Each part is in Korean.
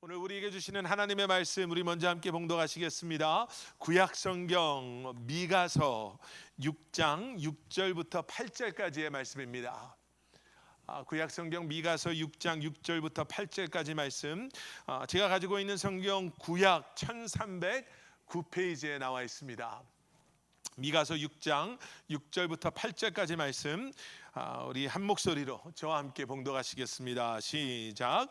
오늘 우리에게 주시는 하나님의 말씀 우리 먼저 함께 봉독하시겠습니다. 구약 성경 미가서 6장 6절부터 8절까지의 말씀입니다. 구약 성경 미가서 6장 6절부터 8절까지 말씀. 제가 가지고 있는 성경 구약 1309페이지에 나와 있습니다. 미가서 6장 6절부터 8절까지 말씀, 우리 한 목소리로 저와 함께 봉독하시겠습니다. 시작.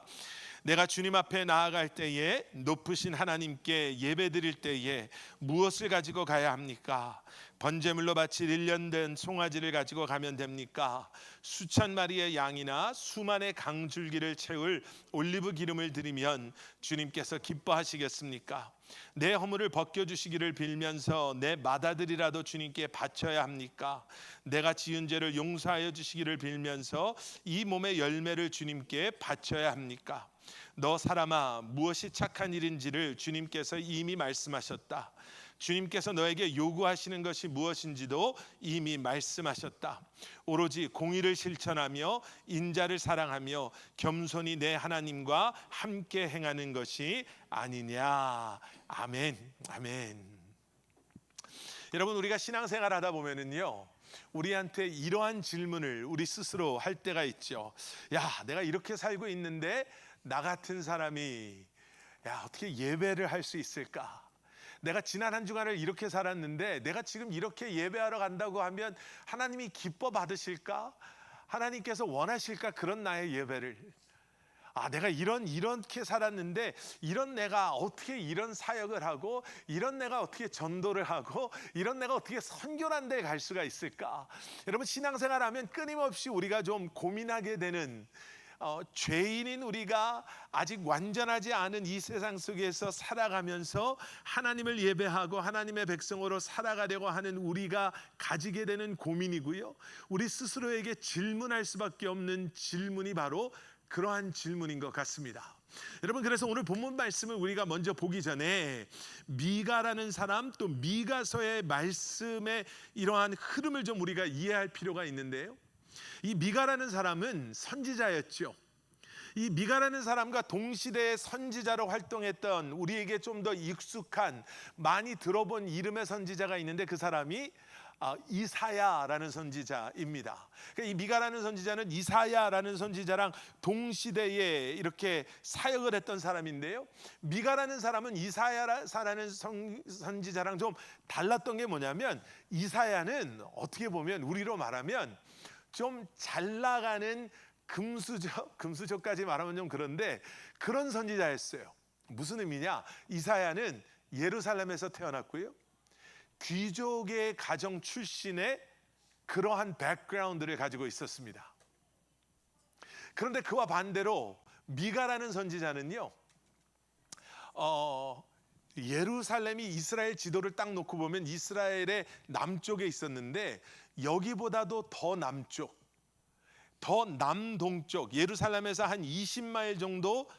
내가 주님 앞에 나아갈 때에, 높으신 하나님께 예배드릴 때에 무엇을 가지고 가야 합니까? 번제물로 바칠 1년 된 송아지를 가지고 가면 됩니까? 수천 마리의 양이나 수만의 강줄기를 채울 올리브 기름을 드리면 주님께서 기뻐하시겠습니까? 내 허물을 벗겨주시기를 빌면서 내 맏아들이라도 주님께 바쳐야 합니까? 내가 지은 죄를 용서하여 주시기를 빌면서 이 몸의 열매를 주님께 바쳐야 합니까? 너 사람아, 무엇이 착한 일인지를 주님께서 이미 말씀하셨다. 주님께서 너에게 요구하시는 것이 무엇인지도 이미 말씀하셨다. 오로지 공의를 실천하며 인자를 사랑하며 겸손히 내 하나님과 함께 행하는 것이 아니냐. 아멘. 아멘. 여러분, 우리가 신앙생활 하다 보면은요, 우리한테 이러한 질문을 우리 스스로 할 때가 있죠. 야, 내가 이렇게 살고 있는데 나 같은 사람이 어떻게 예배를 할 수 있을까? 내가 지난 한 주간을 이렇게 살았는데 내가 지금 이렇게 예배하러 간다고 하면 하나님이 기뻐 받으실까? 하나님께서 원하실까? 그런 나의 예배를. 내가 이렇게 살았는데 이런 내가 어떻게 이런 사역을 하고, 이런 내가 어떻게 전도를 하고, 이런 내가 어떻게 선교란 데 갈 수가 있을까? 여러분, 신앙생활 하면 끊임없이 우리가 좀 고민하게 되는, 죄인인 우리가 아직 완전하지 않은 이 세상 속에서 살아가면서 하나님을 예배하고 하나님의 백성으로 살아가려고 하는 우리가 가지게 되는 고민이고요, 우리 스스로에게 질문할 수밖에 없는 질문이 바로 그러한 질문인 것 같습니다. 여러분, 그래서 오늘 본문 말씀을 우리가 먼저 보기 전에 미가라는 사람, 또 미가서의 말씀의 이러한 흐름을 좀 우리가 이해할 필요가 있는데요, 이 미가라는 사람은 선지자였죠. 이 미가라는 사람과 동시대의 선지자로 활동했던, 우리에게 좀 더 익숙한, 많이 들어본 이름의 선지자가 있는데 그 사람이 이사야라는 선지자입니다. 이 미가라는 선지자는 이사야라는 선지자랑 동시대에 이렇게 사역을 했던 사람인데요, 미가라는 사람은 이사야라는 선지자랑 좀 달랐던 게 뭐냐면, 이사야는 어떻게 보면 우리로 말하면 좀 잘 나가는 금수저까지 말하면 좀 그런데 그런 선지자였어요. 무슨 의미냐? 이사야는 예루살렘에서 태어났고요, 귀족의 가정 출신의 그러한 백그라운드를 가지고 있었습니다. 그런데 그와 반대로 미가라는 선지자는요, 예루살렘이 이스라엘 지도를 딱 놓고 보면 이스라엘의 남쪽에 있었는데, 여기보다도 더 남쪽, 더 남동쪽, 예루살렘에서 한 20마일 정도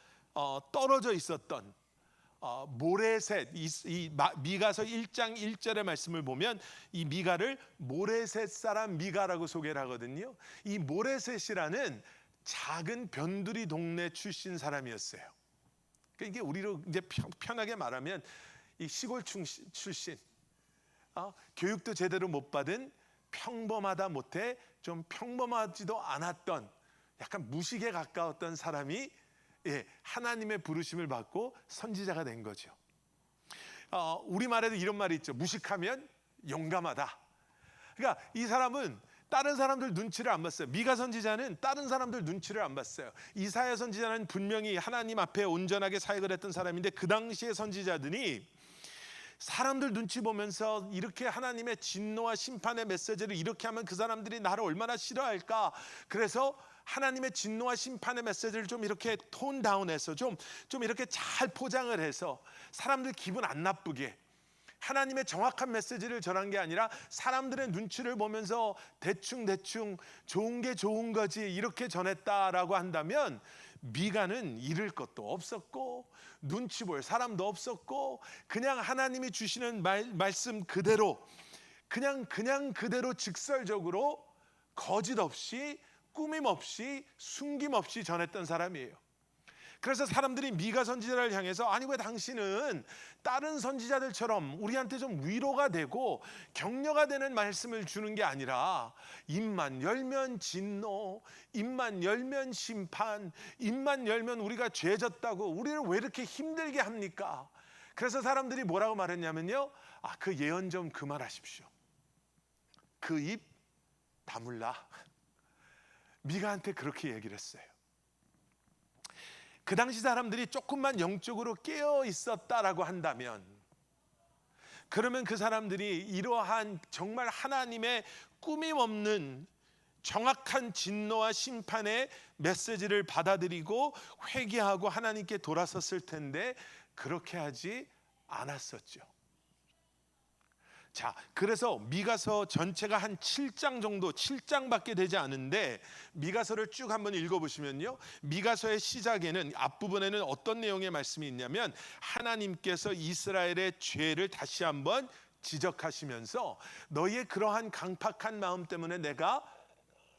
떨어져 있었던 모레셋, 이 미가서 1장 1절의 말씀을 보면 이 미가를 모레셋 사람 미가라고 소개를 하거든요. 이 모레셋이라는 작은 변두리 동네 출신 사람이었어요. 그러니까 이게 우리로 이제 편하게 말하면 이 시골 출신, 교육도 제대로 못 받은, 평범하다 못해 좀 평범하지도 않았던, 약간 무식에 가까웠던 사람이 하나님의 부르심을 받고 선지자가 된 거죠. 우리말에도 이런 말이 있죠. 무식하면 용감하다. 그러니까 이 사람은 다른 사람들 눈치를 안 봤어요. 미가 선지자는 다른 사람들 눈치를 안 봤어요. 이사야 선지자는 분명히 하나님 앞에 온전하게 사역을 했던 사람인데, 그 당시의 선지자들이 사람들 눈치 보면서 이렇게 하나님의 진노와 심판의 메시지를 이렇게 하면 그 사람들이 나를 얼마나 싫어할까, 그래서 하나님의 진노와 심판의 메시지를 좀 이렇게 톤 다운해서 좀 이렇게 잘 포장을 해서 사람들 기분 안 나쁘게, 하나님의 정확한 메시지를 전한 게 아니라 사람들의 눈치를 보면서 대충 좋은 게 좋은 거지 이렇게 전했다라고 한다면, 미가는 잃을 것도 없었고 눈치 볼 사람도 없었고, 그냥 하나님이 주시는 말씀 그대로, 그냥 그대로 직설적으로 거짓 없이 꾸밈 없이 숨김 없이 전했던 사람이에요. 그래서 사람들이 미가 선지자를 향해서 아니 왜 당신은 다른 선지자들처럼 우리한테 좀 위로가 되고 격려가 되는 말씀을 주는 게 아니라 입만 열면 진노, 입만 열면 심판, 입만 열면 우리가 죄졌다고 우리를 왜 이렇게 힘들게 합니까? 그래서 사람들이 뭐라고 말했냐면요, 그 예언 좀 그만하십시오. 그 입 다물라. 미가한테 그렇게 얘기를 했어요. 그 당시 사람들이 조금만 영적으로 깨어 있었다라고 한다면, 그러면 그 사람들이 이러한 정말 하나님의 꾸밈없는 정확한 진노와 심판의 메시지를 받아들이고 회개하고 하나님께 돌아섰을 텐데 그렇게 하지 않았었죠. 자, 그래서 미가서 전체가 한 7장 정도, 7장밖에 되지 않은데 미가서를 쭉 한번 읽어보시면요, 미가서의 시작에는 앞부분에는 어떤 내용의 말씀이 있냐면 하나님께서 이스라엘의 죄를 다시 한번 지적하시면서 너희의 그러한 강팍한 마음 때문에 내가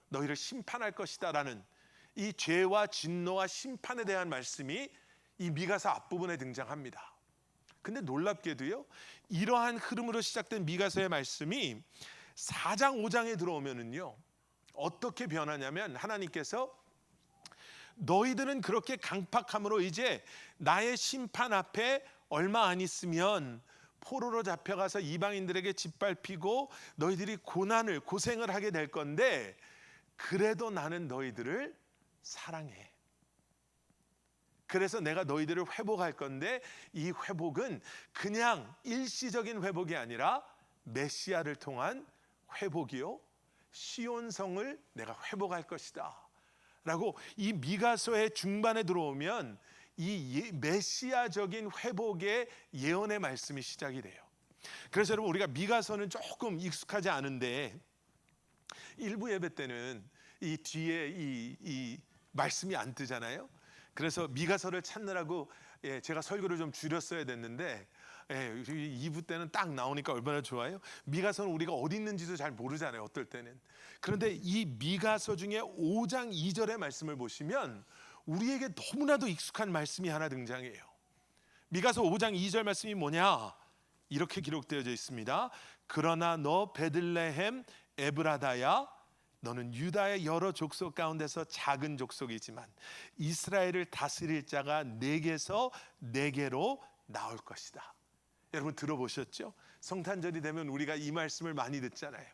너희를 심판할 것이다 라는 이 죄와 진노와 심판에 대한 말씀이 이 미가서 앞부분에 등장합니다. 근데 놀랍게도요, 이러한 흐름으로 시작된 미가서의 말씀이 4장 5장에 들어오면은요 어떻게 변하냐면 하나님께서 너희들은 그렇게 강팍함으로 이제 나의 심판 앞에 얼마 안 있으면 포로로 잡혀가서 이방인들에게 짓밟히고 너희들이 고생을 하게 될 건데 그래도 나는 너희들을 사랑해. 그래서 내가 너희들을 회복할 건데 이 회복은 그냥 일시적인 회복이 아니라 메시아를 통한 회복이요, 시온성을 내가 회복할 것이다 라고 이 미가서의 중반에 들어오면 이 메시아적인 회복의 예언의 말씀이 시작이 돼요. 그래서 여러분, 우리가 미가서는 조금 익숙하지 않은데 일부 예배 때는 이 뒤에 이 말씀이 안 뜨잖아요. 그래서 미가서를 찾느라고 제가 설교를 좀 줄였어야 됐는데 2부 때는 딱 나오니까 얼마나 좋아요. 미가서는 우리가 어디 있는지도 잘 모르잖아요, 어떨 때는. 그런데 이 미가서 중에 5장 2절의 말씀을 보시면 우리에게 너무나도 익숙한 말씀이 하나 등장해요. 미가서 5장 2절 말씀이 뭐냐? 이렇게 기록되어 있습니다. 그러나 너 베들레헴 에브라다야, 너는 유다의 여러 족속 가운데서 작은 족속이지만 이스라엘을 다스릴 자가 내게서 내게로 나올 것이다. 여러분 들어보셨죠? 성탄절이 되면 우리가 이 말씀을 많이 듣잖아요.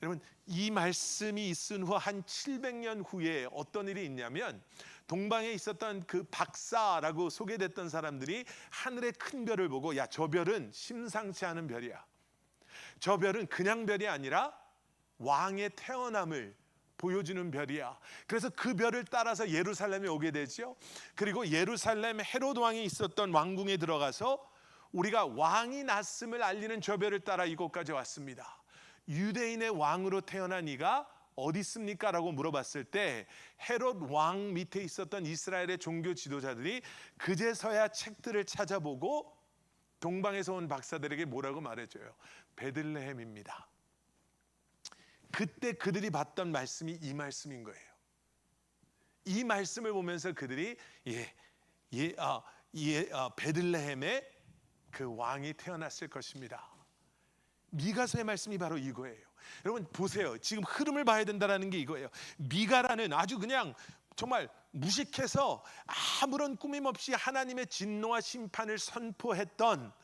여러분, 이 말씀이 있은 후 한 700년 후에 어떤 일이 있냐면 동방에 있었던 그 박사라고 소개됐던 사람들이 하늘의 큰 별을 보고 야, 저 별은 심상치 않은 별이야. 저 별은 그냥 별이 아니라 왕의 태어남을 보여주는 별이야. 그래서 그 별을 따라서 예루살렘에 오게 되죠. 그리고 예루살렘 헤롯 왕이 있었던 왕궁에 들어가서 우리가 왕이 났음을 알리는 저 별을 따라 이곳까지 왔습니다. 유대인의 왕으로 태어난 이가 어디 있습니까? 라고 물어봤을 때 헤롯 왕 밑에 있었던 이스라엘의 종교 지도자들이 그제서야 책들을 찾아보고 동방에서 온 박사들에게 뭐라고 말해줘요? 베들레헴입니다. 그때 그들이 봤던 말씀이 이 말씀인 거예요. 이 말씀을 보면서 그들이 베들레헴에 그 왕이 태어났을 것입니다. 미가서의 말씀이 바로 이거예요. 여러분 보세요. 지금 흐름을 봐야 된다는 게 이거예요. 미가라는 아주 그냥 정말 무식해서 아무런 꾸밈 없이 하나님의 진노와 심판을 선포했던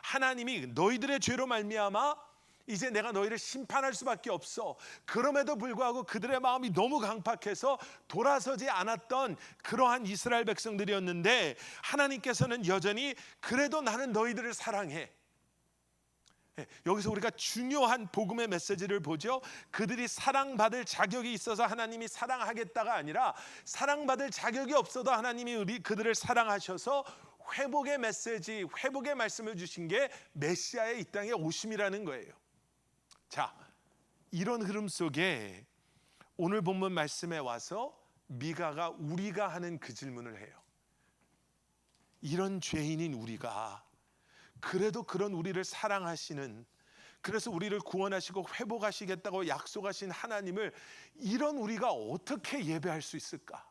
하나님이 너희들의 죄로 말미암아 이제 내가 너희를 심판할 수밖에 없어. 그럼에도 불구하고 그들의 마음이 너무 강팍해서 돌아서지 않았던 그러한 이스라엘 백성들이었는데 하나님께서는 여전히 그래도 나는 너희들을 사랑해. 여기서 우리가 중요한 복음의 메시지를 보죠. 그들이 사랑받을 자격이 있어서 하나님이 사랑하겠다가 아니라 사랑받을 자격이 없어도 하나님이 그들을 사랑하셔서 회복의 메시지, 회복의 말씀을 주신 게 메시아의 이 땅에 오심이라는 거예요. 자, 이런 흐름 속에 오늘 본문 말씀에 와서 미가가 우리가 하는 그 질문을 해요. 이런 죄인인 우리가 그래도 그런 우리를 사랑하시는, 그래서 우리를 구원하시고 회복하시겠다고 약속하신 하나님을 이런 우리가 어떻게 예배할 수 있을까?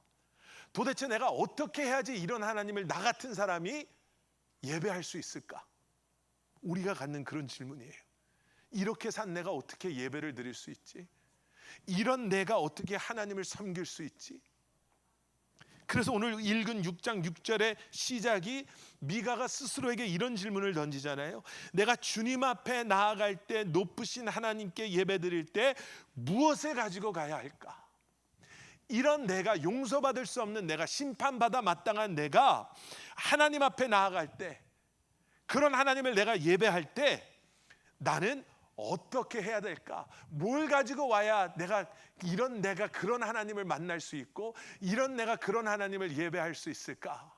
도대체 내가 어떻게 해야지 이런 하나님을 나 같은 사람이 예배할 수 있을까? 우리가 갖는 그런 질문이에요. 이렇게 산 내가 어떻게 예배를 드릴 수 있지? 이런 내가 어떻게 하나님을 섬길 수 있지? 그래서 오늘 읽은 6장 6절의 시작이 미가가 스스로에게 이런 질문을 던지잖아요. 내가 주님 앞에 나아갈 때, 높으신 하나님께 예배드릴 때 무엇을 가지고 가야 할까? 이런 내가, 용서받을 수 없는 내가, 심판받아 마땅한 내가 하나님 앞에 나아갈 때, 그런 하나님을 내가 예배할 때 나는 어떻게 해야 될까? 뭘 가지고 와야 내가 그런 하나님을 만날 수 있고, 이런 내가 그런 하나님을 예배할 수 있을까?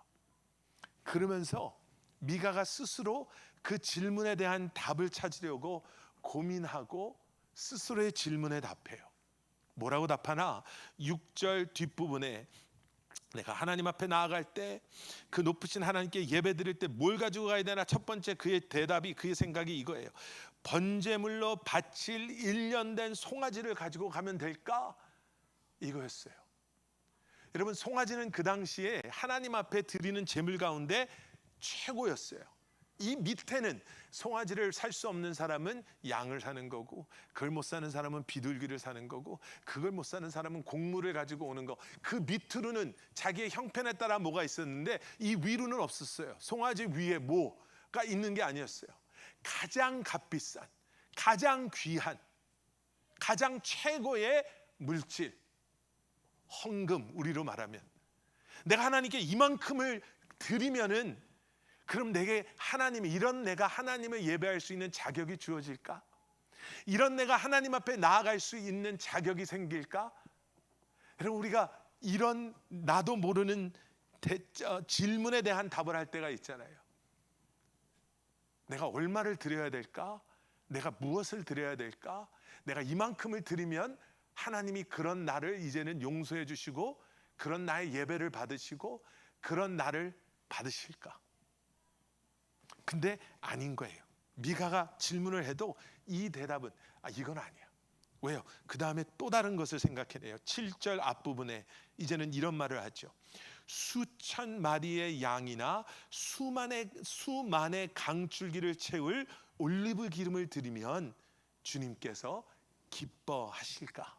그러면서 미가가 스스로 그 질문에 대한 답을 찾으려고 고민하고 스스로의 질문에 답해요. 뭐라고 답하나? 6절 뒷부분에 내가 하나님 앞에 나아갈 때, 그 높으신 하나님께 예배드릴 때 뭘 가지고 가야 되나? 첫 번째 그의 대답이, 그의 생각이 이거예요. 번제물로 바칠 1년 된 송아지를 가지고 가면 될까? 이거였어요. 여러분, 송아지는 그 당시에 하나님 앞에 드리는 제물 가운데 최고였어요. 이 밑에는 송아지를 살 수 없는 사람은 양을 사는 거고, 그걸 못 사는 사람은 비둘기를 사는 거고, 그걸 못 사는 사람은 곡물을 가지고 오는 거. 그 밑으로는 자기의 형편에 따라 뭐가 있었는데 이 위로는 없었어요. 송아지 위에 뭐가 있는 게 아니었어요. 가장 값비싼, 가장 귀한, 가장 최고의 물질, 헌금, 우리로 말하면 내가 하나님께 이만큼을 드리면은 그럼 내게 하나님이, 이런 내가 하나님을 예배할 수 있는 자격이 주어질까? 이런 내가 하나님 앞에 나아갈 수 있는 자격이 생길까? 여러분, 우리가 이런 나도 모르는 질문에 대한 답을 할 때가 있잖아요. 내가 얼마를 드려야 될까? 내가 무엇을 드려야 될까? 내가 이만큼을 드리면 하나님이 그런 나를 이제는 용서해 주시고, 그런 나의 예배를 받으시고, 그런 나를 받으실까? 근데 아닌 거예요. 미가가 질문을 해도 이 대답은 이건 아니야. 왜요? 그 다음에 또 다른 것을 생각해내요. 7절 앞부분에 이제는 이런 말을 하죠. 수천 마리의 양이나 수만의 강줄기를 채울 올리브 기름을 드리면 주님께서 기뻐하실까?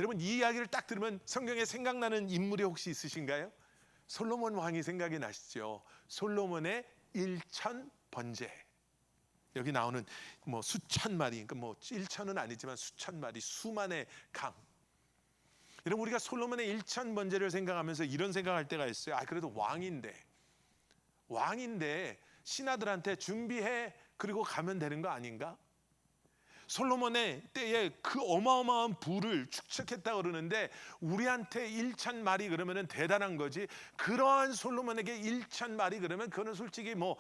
여러분, 이 이야기를 딱 들으면 성경에 생각나는 인물이 혹시 있으신가요? 솔로몬 왕이 생각이 나시죠. 솔로몬의 1천 번제. 여기 나오는 뭐 수천 마리, 그러니까 뭐 1천은 아니지만 수천 마리, 수만의 강. 여러분, 우리가 솔로몬의 1천 번제를 생각하면서 이런 생각할 때가 있어요. 그래도 왕인데 신하들한테 준비해, 그리고 가면 되는 거 아닌가? 솔로몬의 때에 그 어마어마한 부를 축적했다 그러는데, 우리한테 1천 마리 그러면은 대단한 거지. 그러한 솔로몬에게 1천 마리 그러면 그거는 솔직히 뭐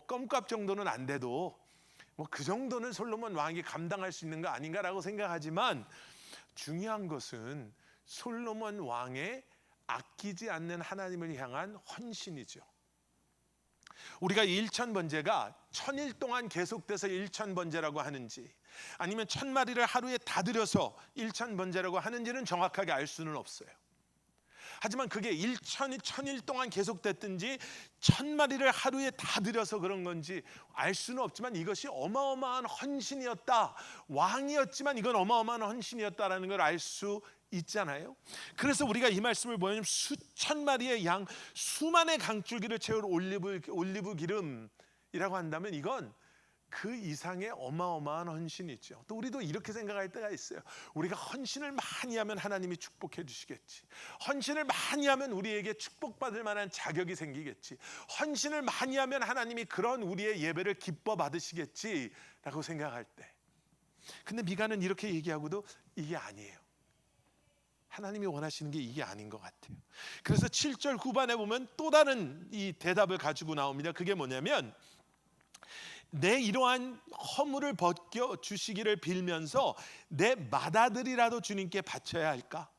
껌값 정도는 안 돼도 뭐 그 정도는 솔로몬 왕이 감당할 수 있는 거 아닌가라고 생각하지만, 중요한 것은 솔로몬 왕의 아끼지 않는 하나님을 향한 헌신이죠. 우리가 1천 번제가 1000일 동안 계속돼서 1천 번제라고 하는지, 아니면 1000마리를 하루에 다 드려서 1천 번제라고 하는지는 정확하게 알 수는 없어요. 하지만 그게 1000일 동안 계속됐든지 1000마리를 하루에 다 드려서 그런 건지 알 수는 없지만, 이것이 어마어마한 헌신이었다, 왕이었지만 이건 어마어마한 헌신이었다라는 걸 알 수 있잖아요. 그래서 우리가 이 말씀을 보면 수천 마리의 양, 수만의 강줄기를 채울 올리브 기름이라고 한다면 이건 그 이상의 어마어마한 헌신이죠. 또 우리도 이렇게 생각할 때가 있어요. 우리가 헌신을 많이 하면 하나님이 축복해 주시겠지. 헌신을 많이 하면 우리에게 축복받을 만한 자격이 생기겠지. 헌신을 많이 하면 하나님이 그런 우리의 예배를 기뻐 받으시겠지라고 생각할 때, 근데 미가는 이렇게 얘기하고도 이게 아니에요. 하나님이 원하시는 게 이게 아닌 것 같아요. 그래서 7절 후반에 보면 또 다른 이 대답을 가지고 나옵니다. 그게 뭐냐면, 내 이러한 허물을 벗겨 주시기를 빌면서 내 맏아들이라도 주님께 바쳐야 할까?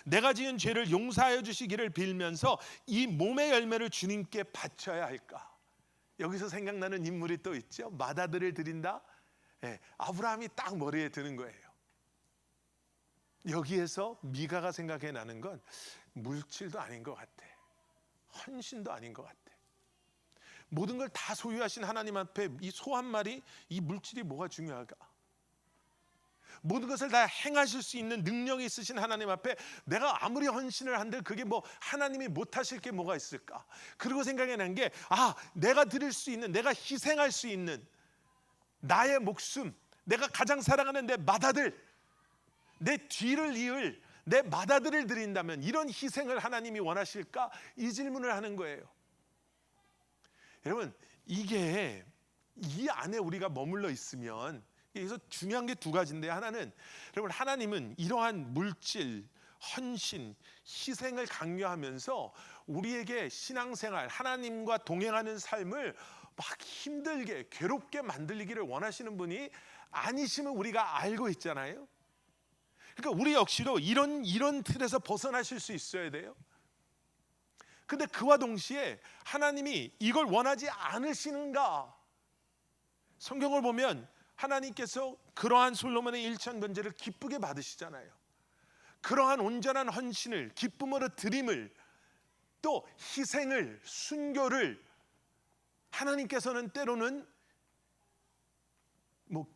내가 지은 죄를 용서하여 주시기를 빌면서 이 몸의 열매를 주님께 바쳐야 할까? 여기서 생각나는 인물이 또 있죠. 맏아들을 드린다. 아브라함이 딱 머리에 드는 거예요. 여기에서 미가가 생각해 나는 건 물질도 아닌 것 같아. 헌신도 아닌 것 같아. 모든 걸 다 소유하신 하나님 앞에 이 소 한 마리, 이 물질이 뭐가 중요할까? 모든 것을 다 행하실 수 있는 능력이 있으신 하나님 앞에 내가 아무리 헌신을 한들 그게 뭐 하나님이 못하실 게 뭐가 있을까? 그리고 생각해 난 게 내가 드릴 수 있는, 내가 희생할 수 있는 나의 목숨, 내가 가장 사랑하는 내 맏아들, 내 뒤를 이을 내 맏아들을 드린다면 이런 희생을 하나님이 원하실까? 이 질문을 하는 거예요. 여러분, 이게 이 안에 우리가 머물러 있으면 여기서 중요한 게 두 가지인데, 하나는 여러분, 하나님은 이러한 물질, 헌신, 희생을 강요하면서 우리에게 신앙생활, 하나님과 동행하는 삶을 막 힘들게 괴롭게 만들기를 원하시는 분이 아니심을 우리가 알고 있잖아요. 그러니까 우리 역시도 이런 틀에서 벗어나실 수 있어야 돼요. 근데 그와 동시에 하나님이 이걸 원하지 않으시는가? 성경을 보면 하나님께서 그러한 솔로몬의 일천 번제를 기쁘게 받으시잖아요. 그러한 온전한 헌신을, 기쁨으로 드림을, 또 희생을, 순교를 하나님께서는 때로는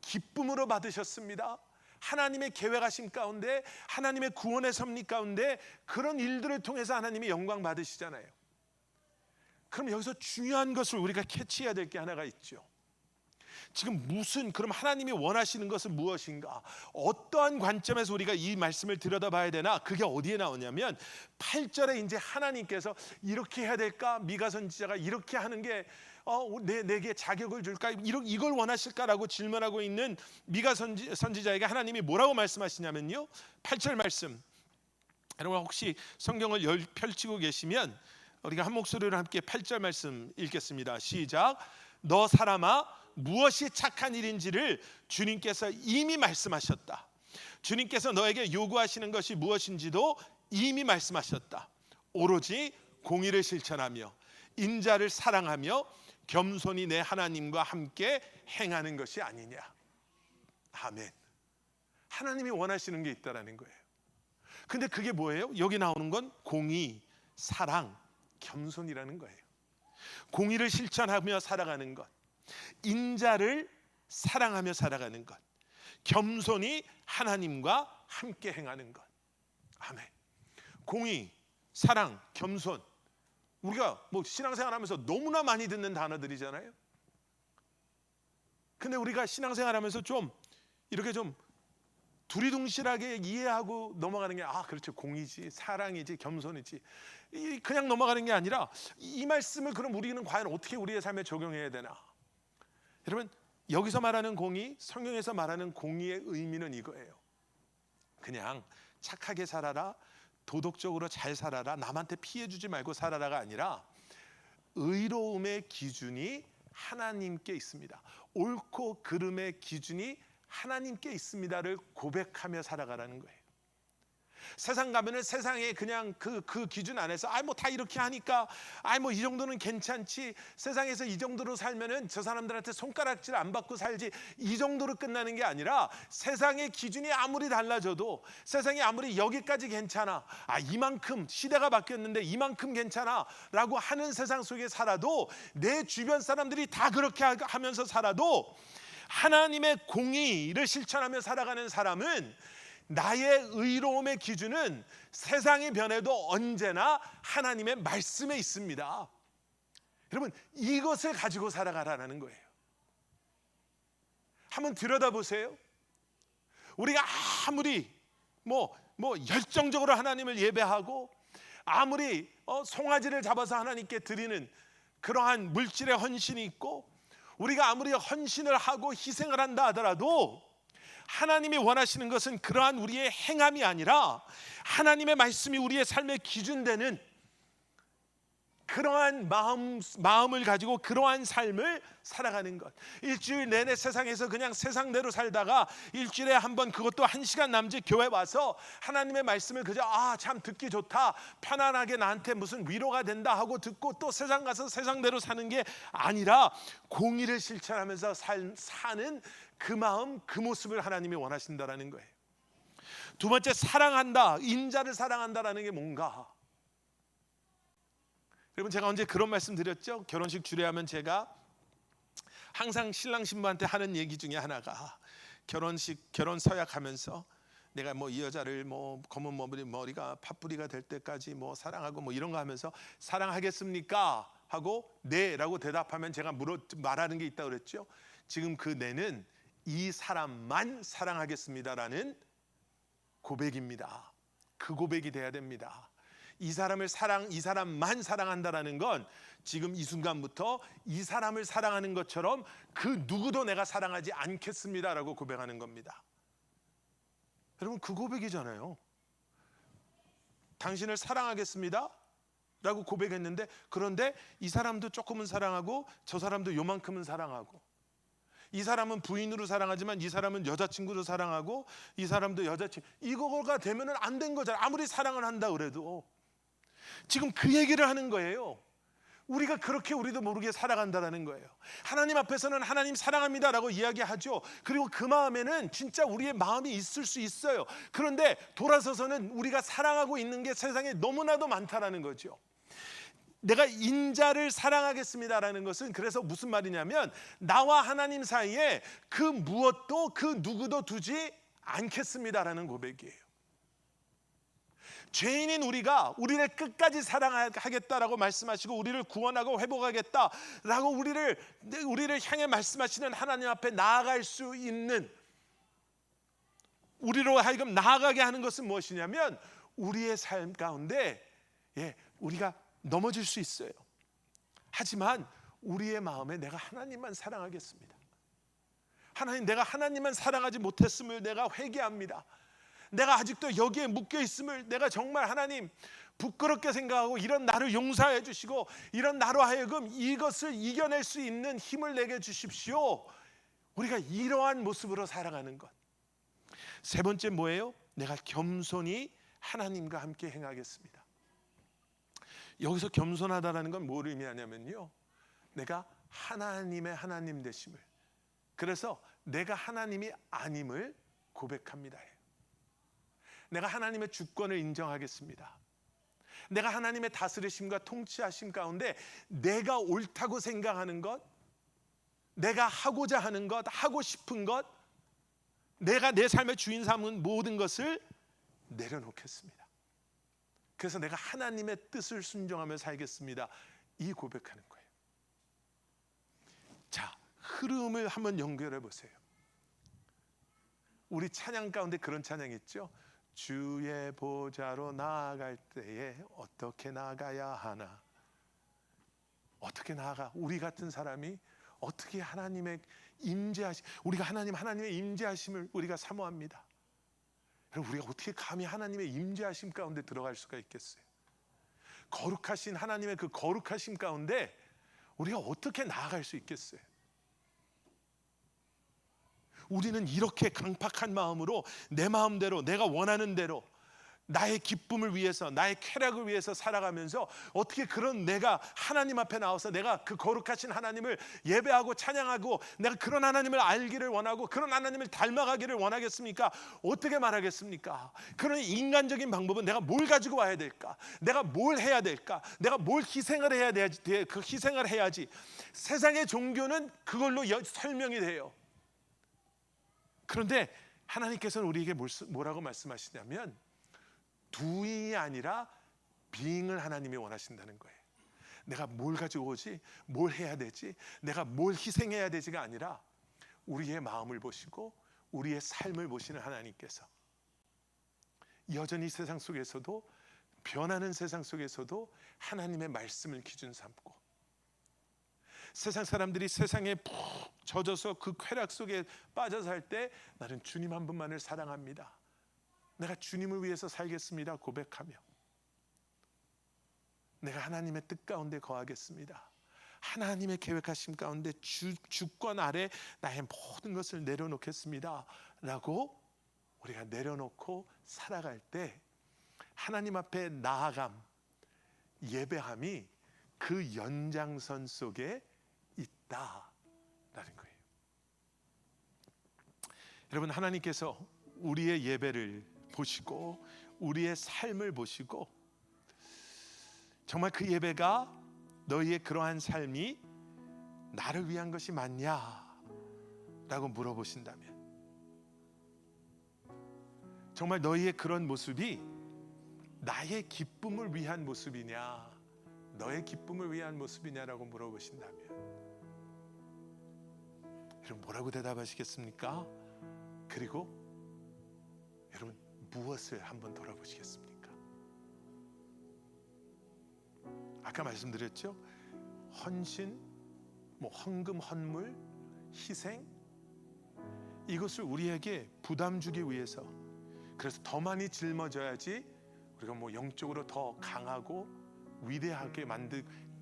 기쁨으로 받으셨습니다. 하나님의 계획하심 가운데, 하나님의 구원의 섭리 가운데 그런 일들을 통해서 하나님이 영광 받으시잖아요. 그럼 여기서 중요한 것을 우리가 캐치해야 될 게 하나가 있죠. 지금 그럼 하나님이 원하시는 것은 무엇인가? 어떠한 관점에서 우리가 이 말씀을 들여다봐야 되나? 그게 어디에 나오냐면 8절에 이제 하나님께서 이렇게 해야 될까? 미가 선지자가 이렇게 하는 게 내게 자격을 줄까? 이걸 원하실까라고 질문하고 있는 미가 선지자에게 하나님이 뭐라고 말씀하시냐면요, 8절 말씀, 여러분 혹시 성경을 펼치고 계시면 우리가 한 목소리로 함께 8절 말씀 읽겠습니다. 시작. 너 사람아, 무엇이 착한 일인지를 주님께서 이미 말씀하셨다. 주님께서 너에게 요구하시는 것이 무엇인지도 이미 말씀하셨다. 오로지 공의를 실천하며 인자를 사랑하며 겸손히 내 하나님과 함께 행하는 것이 아니냐. 아멘. 하나님이 원하시는 게 있다라는 거예요. 근데 그게 뭐예요? 여기 나오는 건 공의, 사랑, 겸손이라는 거예요. 공의를 실천하며 살아가는 것, 인자를 사랑하며 살아가는 것, 겸손히 하나님과 함께 행하는 것. 아멘. 공의, 사랑, 겸손, 우리가 신앙생활하면서 너무나 많이 듣는 단어들이잖아요. 근데 우리가 신앙생활하면서 이렇게 두리둥실하게 이해하고 넘어가는 게 그렇죠, 공의지, 사랑이지, 겸손이지, 그냥 넘어가는 게 아니라 이 말씀을 그럼 우리는 과연 어떻게 우리의 삶에 적용해야 되나? 여러분, 여기서 말하는 공의, 성경에서 말하는 공의의 의미는 이거예요. 그냥 착하게 살아라, 도덕적으로 잘 살아라, 남한테 피해 주지 말고 살아라가 아니라 의로움의 기준이 하나님께 있습니다. 옳고 그름의 기준이 하나님께 있습니다를 고백하며 살아가라는 거예요. 세상 가면은 세상에 그냥 그 기준 안에서 다 이렇게 하니까 이 정도는 괜찮지, 세상에서 이 정도로 살면은 저 사람들한테 손가락질 안 받고 살지, 이 정도로 끝나는 게 아니라 세상의 기준이 아무리 달라져도, 세상이 아무리 여기까지 괜찮아, 이만큼 시대가 바뀌었는데 이만큼 괜찮아 라고 하는 세상 속에 살아도, 내 주변 사람들이 다 그렇게 하면서 살아도 하나님의 공의를 실천하며 살아가는 사람은, 나의 의로움의 기준은 세상이 변해도 언제나 하나님의 말씀에 있습니다. 여러분, 이것을 가지고 살아가라는 거예요. 한번 들여다보세요. 우리가 아무리 열정적으로 하나님을 예배하고, 아무리 송아지를 잡아서 하나님께 드리는 그러한 물질의 헌신이 있고, 우리가 아무리 헌신을 하고 희생을 한다 하더라도 하나님이 원하시는 것은 그러한 우리의 행함이 아니라 하나님의 말씀이 우리의 삶의 기준되는 그러한 마음을 가지고 그러한 삶을 살아가는 것. 일주일 내내 세상에서 그냥 세상대로 살다가 일주일에 한 번, 그것도 1시간 남짓 교회 와서 하나님의 말씀을 그저 참 듣기 좋다, 편안하게 나한테 무슨 위로가 된다 하고 듣고 또 세상 가서 세상대로 사는 게 아니라 공의를 실천하면서 사는 그 마음, 그 모습을 하나님이 원하신다라는 거예요. 두 번째, 사랑한다. 인자를 사랑한다라는 게 뭔가? 여러분, 제가 언제 그런 말씀 드렸죠? 결혼식 주례하면 제가 항상 신랑 신부한테 하는 얘기 중에 하나가, 결혼 서약하면서 내가 뭐 이 여자를 뭐 검은 머리가 팥뿌리가 될 때까지 뭐 사랑하고 뭐 이런 거 하면서 사랑하겠습니까? 하고 네라고 대답하면 제가 말하는 게 있다고 그랬죠. 지금 그 네는 이 사람만 사랑하겠습니다라는 고백입니다. 그 고백이 돼야 됩니다. 이 사람만 사랑한다라는 건 지금 이 순간부터 이 사람을 사랑하는 것처럼 그 누구도 내가 사랑하지 않겠습니다라고 고백하는 겁니다. 여러분, 그 고백이잖아요. 당신을 사랑하겠습니다 라고 고백했는데, 그런데 이 사람도 조금은 사랑하고 저 사람도 요만큼은 사랑하고, 이 사람은 부인으로 사랑하지만 이 사람은 여자친구로 사랑하고, 이 사람도 여자친구, 이거가 되면 안 된 거잖아요. 아무리 사랑을 한다 그래도. 지금 그 얘기를 하는 거예요. 우리가 그렇게 우리도 모르게 살아간다는 거예요. 하나님 앞에서는 하나님 사랑합니다라고 이야기하죠. 그리고 그 마음에는 진짜 우리의 마음이 있을 수 있어요. 그런데 돌아서서는 우리가 사랑하고 있는 게 세상에 너무나도 많다라는 거죠. 내가 인자를 사랑하겠습니다라는 것은 그래서 무슨 말이냐면, 나와 하나님 사이에 그 무엇도 그 누구도 두지 않겠습니다라는 고백이에요. 죄인인 우리를 끝까지 사랑하겠다라고 말씀하시고 우리를 구원하고 회복하겠다라고 우리를 향해 말씀하시는 하나님 앞에 나아갈 수 있는, 우리로 하여금 나아가게 하는 것은 무엇이냐면, 우리의 삶 가운데 우리가 넘어질 수 있어요. 하지만 우리의 마음에 내가 하나님만 사랑하겠습니다. 하나님, 내가 하나님만 사랑하지 못했음을 내가 회개합니다. 내가 아직도 여기에 묶여 있음을 내가 정말 하나님 부끄럽게 생각하고, 이런 나를 용서해 주시고 이런 나로 하여금 이것을 이겨낼 수 있는 힘을 내게 주십시오. 우리가 이러한 모습으로 살아가는 것. 세 번째 뭐예요? 내가 겸손히 하나님과 함께 행하겠습니다. 여기서 겸손하다라는 건 뭘 의미하냐면요, 내가 하나님의 하나님 되심을, 그래서 내가 하나님이 아님을 고백합니다. 내가 하나님의 주권을 인정하겠습니다. 내가 하나님의 다스리심과 통치하심 가운데 내가 옳다고 생각하는 것, 내가 하고자 하는 것, 하고 싶은 것, 내가 내 삶의 주인 삼은 모든 것을 내려놓겠습니다. 그래서 내가 하나님의 뜻을 순종하며 살겠습니다. 이 고백하는 거예요. 자, 흐름을 한번 연결해 보세요. 우리 찬양 가운데 그런 찬양 있죠? 주의 보좌로 나아갈 때에 어떻게 나가야 하나? 어떻게 나아가? 우리 같은 사람이 어떻게 하나님의 우리가 하나님의 임재하심을 우리가 사모합니다. 여러분, 우리가 어떻게 감히 하나님의 임재하심 가운데 들어갈 수가 있겠어요? 거룩하신 하나님의 그 거룩하심 가운데 우리가 어떻게 나아갈 수 있겠어요? 우리는 이렇게 강팍한 마음으로 내 마음대로, 내가 원하는 대로 나의 기쁨을 위해서, 나의 쾌락을 위해서 살아가면서, 어떻게 그런 내가 하나님 앞에 나와서 내가 그 거룩하신 하나님을 예배하고 찬양하고 내가 그런 하나님을 알기를 원하고 그런 하나님을 닮아가기를 원하겠습니까? 어떻게 말하겠습니까? 그런 인간적인 방법은 내가 뭘 가지고 와야 될까? 내가 뭘 해야 될까? 내가 뭘 희생을 해야 되지? 그 희생을 해야지. 세상의 종교는 그걸로 설명이 돼요. 그런데 하나님께서는 우리에게 뭐라고 말씀하시냐면, doing이 아니라 being을 하나님이 원하신다는 거예요. 내가 뭘 가지고 오지? 뭘 해야 되지? 내가 뭘 희생해야 되지가 아니라 우리의 마음을 보시고 우리의 삶을 보시는 하나님께서 여전히 세상 속에서도, 변하는 세상 속에서도 하나님의 말씀을 기준 삼고, 세상 사람들이 세상에 푹 젖어서 그 쾌락 속에 빠져 살 때 나는 주님 한 분만을 사랑합니다. 내가 주님을 위해서 살겠습니다 고백하며, 내가 하나님의 뜻 가운데 거하겠습니다. 하나님의 계획하심 가운데 주권 아래 나의 모든 것을 내려놓겠습니다 라고 우리가 내려놓고 살아갈 때 하나님 앞에 나아감, 예배함이 그 연장선 속에 있다라는 거예요. 여러분, 하나님께서 우리의 예배를 보시고 우리의 삶을 보시고 정말 그 예배가 너희의 그러한 삶이 나를 위한 것이 맞냐? 라고 물어보신다면 정말 너희의 그런 모습이 나의 기쁨을 위한 모습이냐? 너의 기쁨을 위한 모습이냐라고 물어보신다면 여러분 뭐라고 대답하시겠습니까? 그리고 여러분 무엇을 한번 돌아보시겠습니까? 아까 말씀드렸죠? 헌신, 헌금, 헌물, 희생 이것을 우리에게 부담 주기 위해서 그래서 더 많이 짊어져야지 우리가 영적으로 더 강하고 위대하게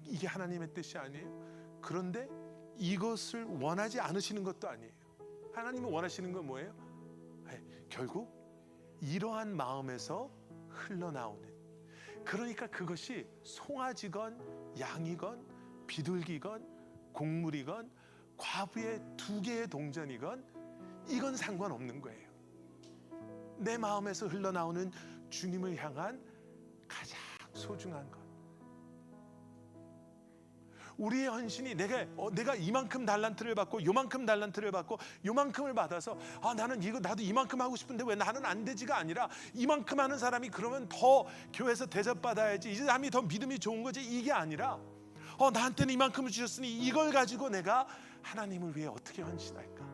이게 하나님의 뜻이 아니에요. 그런데 이것을 원하지 않으시는 것도 아니에요. 하나님이 원하시는 건 뭐예요? 결국 이러한 마음에서 흘러나오는 그러니까 그것이 송아지건 양이건 비둘기건 곡물이건 과부의 2개의 동전이건 이건 상관없는 거예요. 내 마음에서 흘러나오는 주님을 향한 가장 소중한 것. 우리의 헌신이 내가 이만큼 달란트를 받고 요만큼 달란트를 받고 요만큼을 받아서 나도 이만큼 하고 싶은데 왜 나는 안 되지가 아니라 이만큼 하는 사람이 그러면 더 교회에서 대접받아야지 이 사람이 더 믿음이 좋은 거지 이게 아니라 나한테는 이만큼을 주셨으니 이걸 가지고 내가 하나님을 위해 어떻게 헌신할까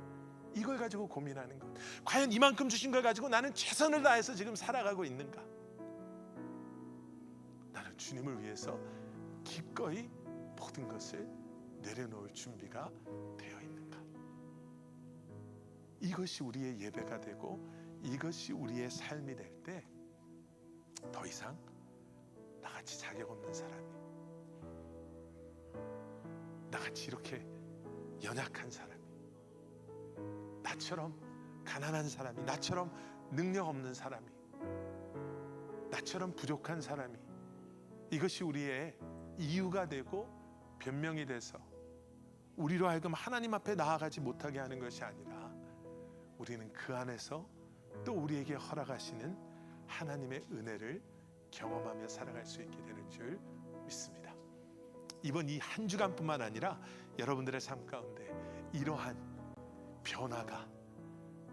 이걸 가지고 고민하는 것. 과연 이만큼 주신 걸 가지고 나는 최선을 다해서 지금 살아가고 있는가? 나는 주님을 위해서 기꺼이 모든 것을 내려놓을 준비가 되어 있는가? 이것이 우리의 예배가 되고 이것이 우리의 삶이 될 때 더 이상 나같이 자격 없는 사람이 나같이 이렇게 연약한 사람이 나처럼 가난한 사람이 나처럼 능력 없는 사람이 나처럼 부족한 사람이 이것이 우리의 이유가 되고 변명이 돼서 우리로 하여금 하나님 앞에 나아가지 못하게 하는 것이 아니라 우리는 그 안에서 또 우리에게 허락하시는 하나님의 은혜를 경험하며 살아갈 수 있게 되는 줄 믿습니다. 이번 이 한 주간뿐만 아니라 여러분들의 삶 가운데 이러한 변화가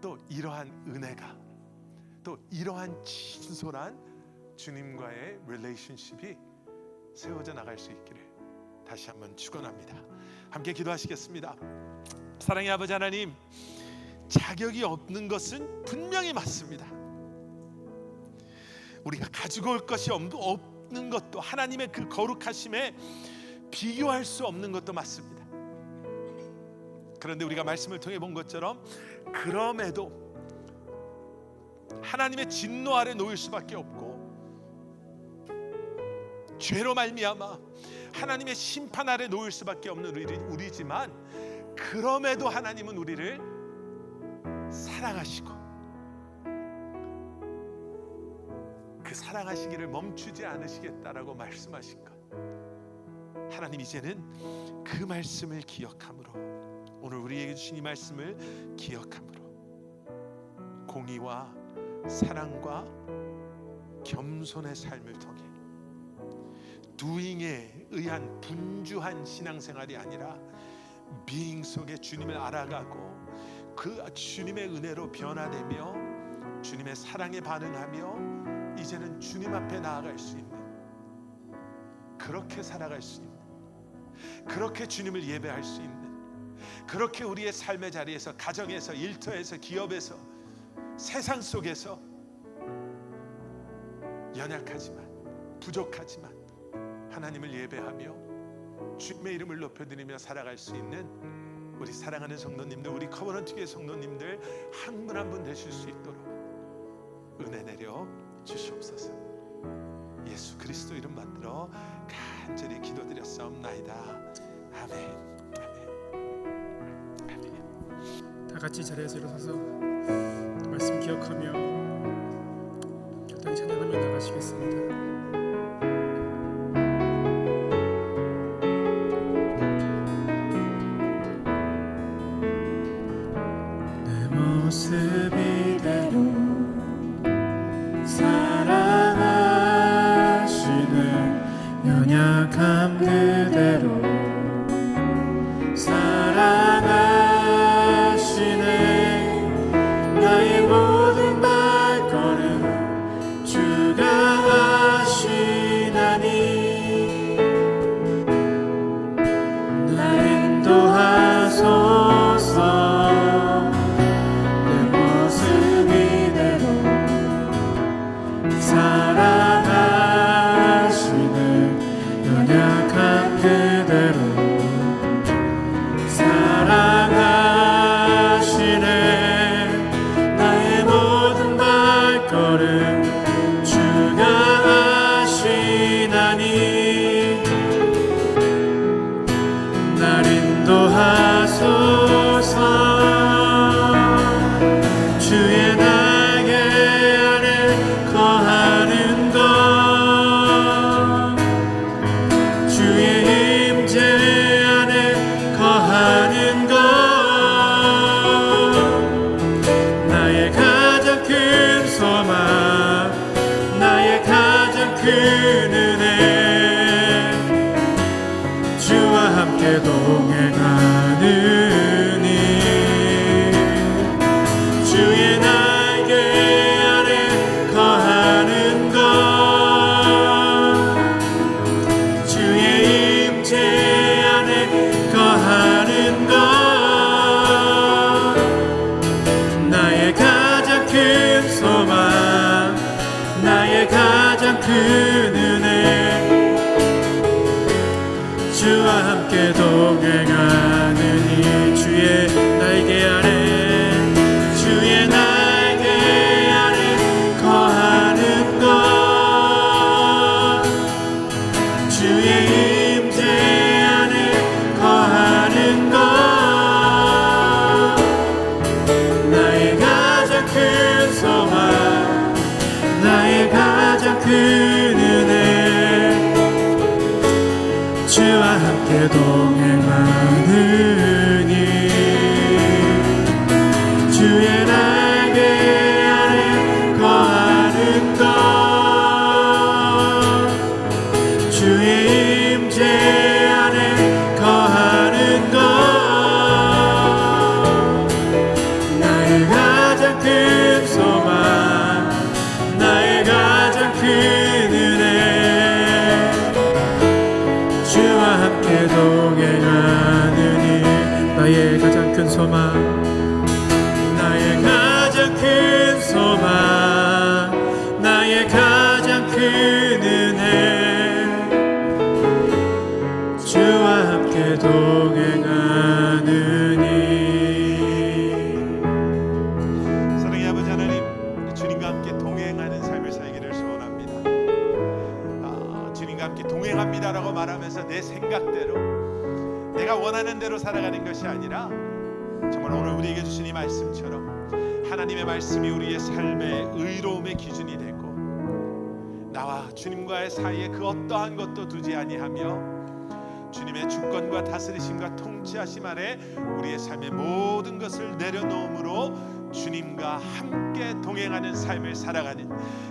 또 이러한 은혜가 또 이러한 진솔한 주님과의 릴레이션십이 세워져 나갈 수 있기를 다시 한번 축원합니다. 함께 기도하시겠습니다. 사랑의 아버지 하나님, 자격이 없는 것은 분명히 맞습니다. 우리가 가지고 올 것이 없는 것도 하나님의 그 거룩하심에 비교할 수 없는 것도 맞습니다. 그런데 우리가 말씀을 통해 본 것처럼 그럼에도 하나님의 진노 아래 놓일 수밖에 없고 죄로 말미암아 하나님의 심판 아래 놓일 수밖에 없는 우리지만 그럼에도 하나님은 우리를 사랑하시고 그 사랑하시기를 멈추지 않으시겠다라고 말씀하신 것, 하나님 이제는 그 말씀을 기억함으로 오늘 우리에게 주신 이 말씀을 기억함으로 공의와 사랑과 겸손의 삶을 통해 doing에 의한 분주한 신앙생활이 아니라 being 속에 주님을 알아가고 그 주님의 은혜로 변화되며 주님의 사랑에 반응하며 이제는 주님 앞에 나아갈 수 있는, 그렇게 살아갈 수 있는, 그렇게 주님을 예배할 수 있는, 그렇게 우리의 삶의 자리에서, 가정에서, 일터에서, 기업에서, 세상 속에서 연약하지만 부족하지만 하나님을 예배하며 주님의 이름을 높여드리며 살아갈 수 있는 우리 사랑하는 성도님들, 우리 커버넌트 교회 성도님들 한 분 한 분 되실 수 있도록 은혜 내려 주시옵소서. 예수 그리스도 이름 만들어 간절히 기도드렸사옵나이다. 아멘. 아멘. 아멘. 다 같이 자리에서 일어서서 말씀 기억하며 결단히 찬양하며 나가시겠습니다. 모습 이대로 연약함 그대로 사랑하시네. 나의 모든 발걸음 주가 아시나니 날 인도하소서. 내 모습 이대로 사랑하시네. 연약한 그대로 사랑하시네. 나의 모든 발걸음 주가 아시나니 날 인도하소서. 주의 날개 아래 거하는 것, 주의 임재 안에 거하는 것, 나의 가장 큰 소망, 나의 가장 큰 은혜, 주와 함께 동행하느니 주의 날개 아래 거하는 것, 주의 임재 안에 거하는 것, 나의 가장 큰 소망, 나의 가장 큰 은혜, 주와 함께 동행하느니 주의 날개 아래, 주의 날개 아래 거하는 것, 주의 임재 안에 거하는 것, 나의 가장 큰 소망, 나의 가장 큰 은혜, 주와 함께 동행하느니 주의 날개 아래 거하는 것, 주의 임재 안에 거하는 것, 나의 가장 큰 소망, 나의 가장 큰 은혜, 주와 함께 동행하느니 나의 가장 큰 소망, 나의 가장 큰 소망, 나의 가장 큰 은혜, 주와 함께 동행하느니. 사랑의 아버지 하나님, 주님과 함께 동행하는 삶을 살기를 소원합니다. 주님과 함께 동행합니다라고 말하면서 내 생각대로 내가 원하는 대로 살아가는 것이 아니라 정말 오늘 우리에게 주신 이 말씀처럼 하나님의 말씀이 우리의 삶의 의로움의 기준이 되고 나와 주님과의 사이에 그 어떠한 것도 두지 아니하며 주님의 주권과 다스리심과 통치하심 아래 우리의 삶의 모든 것을 내려놓음으로 주님과 함께 동행하는 삶을 살아가는,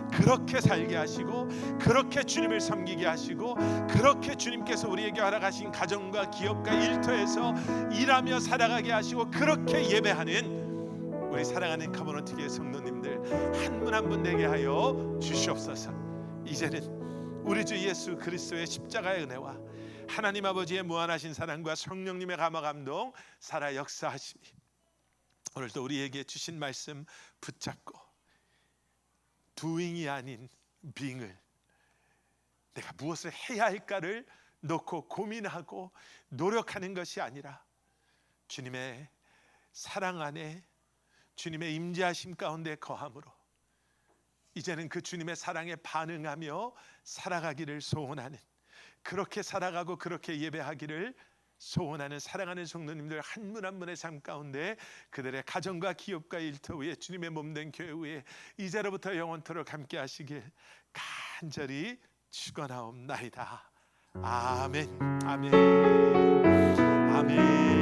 그렇게 살게 하시고 그렇게 주님을 섬기게 하시고 그렇게 주님께서 우리에게 허락하신 가정과 기업과 일터에서 일하며 살아가게 하시고 그렇게 예배하는 우리 사랑하는 커버넌트교회 성도님들 한 분 한 분 되게 하여 주시옵소서. 이제는 우리 주 예수 그리스도의 십자가의 은혜와 하나님 아버지의 무한하신 사랑과 성령님의 감화 감동 살아 역사하시니 오늘도 우리에게 주신 말씀 붙잡고 doing이 아닌 being을, 내가 무엇을 해야 할까를 놓고 고민하고 노력하는 것이 아니라 주님의 사랑 안에 주님의 임재하심 가운데 거함으로 이제는 그 주님의 사랑에 반응하며 살아가기를 소원하는, 그렇게 살아가고 그렇게 예배하기를 소원하는 사랑하는 성도님들 한 분 한 분의 삶 가운데 그들의 가정과 기업과 일터 위에 주님의 몸된 교회 위에 이제로부터 영원토록 함께 하시길 간절히 축원하옵나이다. 아멘. 아멘. 아멘.